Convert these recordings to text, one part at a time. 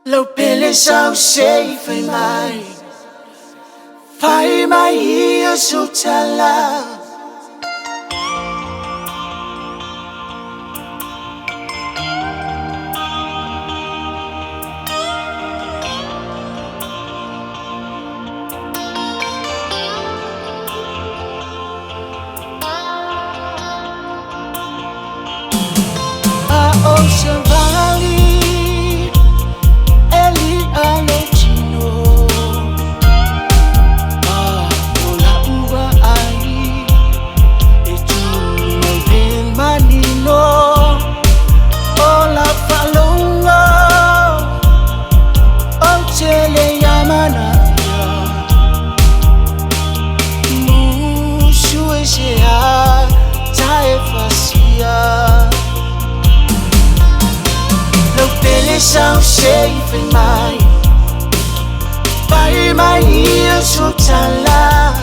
Lâu pele sao shei fai mai hia sutala. Ocean Valley, Eli Alotino, Ola Uba Ai, Etuno Ben Manino, Ola Falonga, Ochele Yamanaya, Mushu Eshea, Taefasia. Pele sao shei fai mai hia sutala.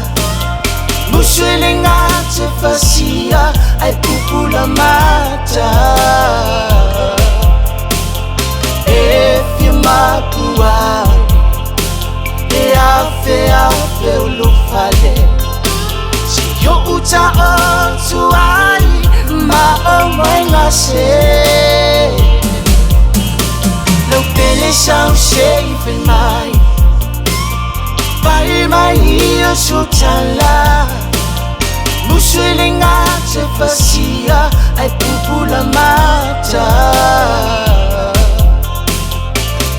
Musuele ngate fasia ai pupula mata. Efia mapua e afe ulufale. Si yo uta otu ai ma omwe ngase. Pele sao shei fai mai hia sutala. Musuele ngate fasia ai pupula mata.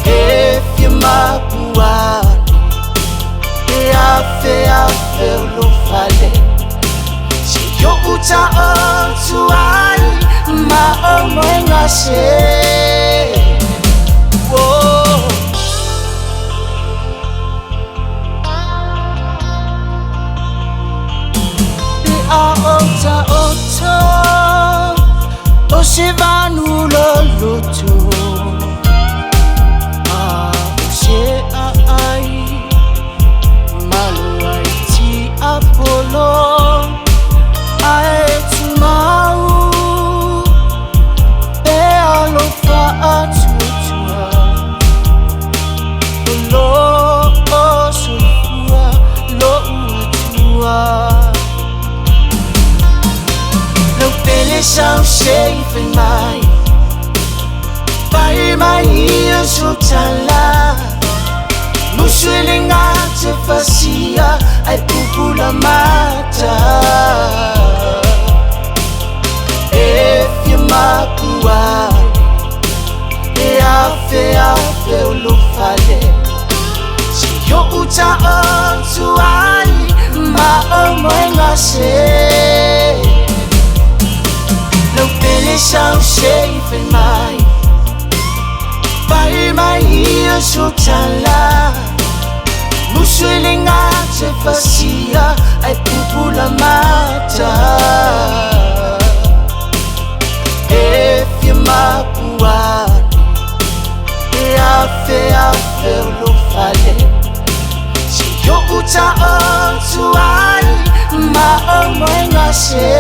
Efia mapuane e afe ulufale. Si yo uta otu ai ma omwe ngase. Osevanu loloto, ose ai, malo aiti Apollo, aetumau, be alofa atutua, lo osufua, lo uatua. Pele sao shei fai mai hia sutala. Musuele ngate fasia ai pupula mata. Efia mapuane e afe ulufale. Si yo uta otu ai ma omwe ngase. Pele sao shei fai mai hia sutala. Musuele ngate fasia ai pupula mata. Efia mapuane e afe ulufale. Si yo uta otu ai ma omwe ngase.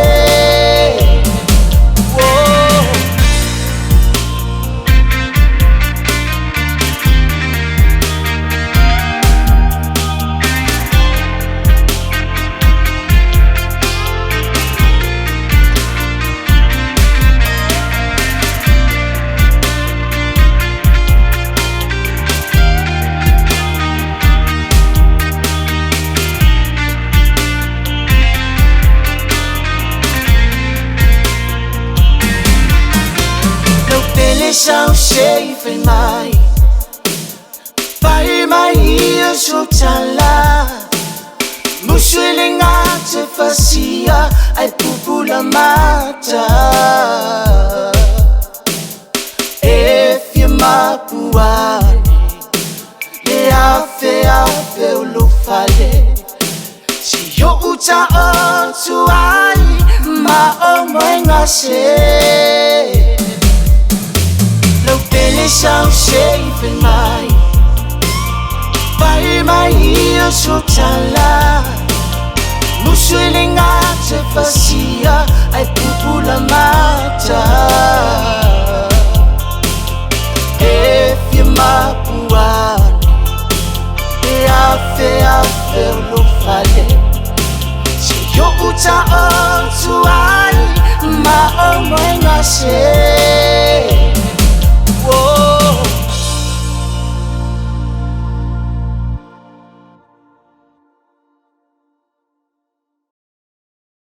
Sao shei fai mai hia sutala. Musuele ngate fasia ai pupula mata. Efia mapuane e afe ulufale. Si yo uta otu ai ma omwe ngase. Pele sao shei fai mai hia sutala. Musuele ngate fasia ai pupula mata. Efia mapu fait à faire l'eau fallait. J'ai yo uta tu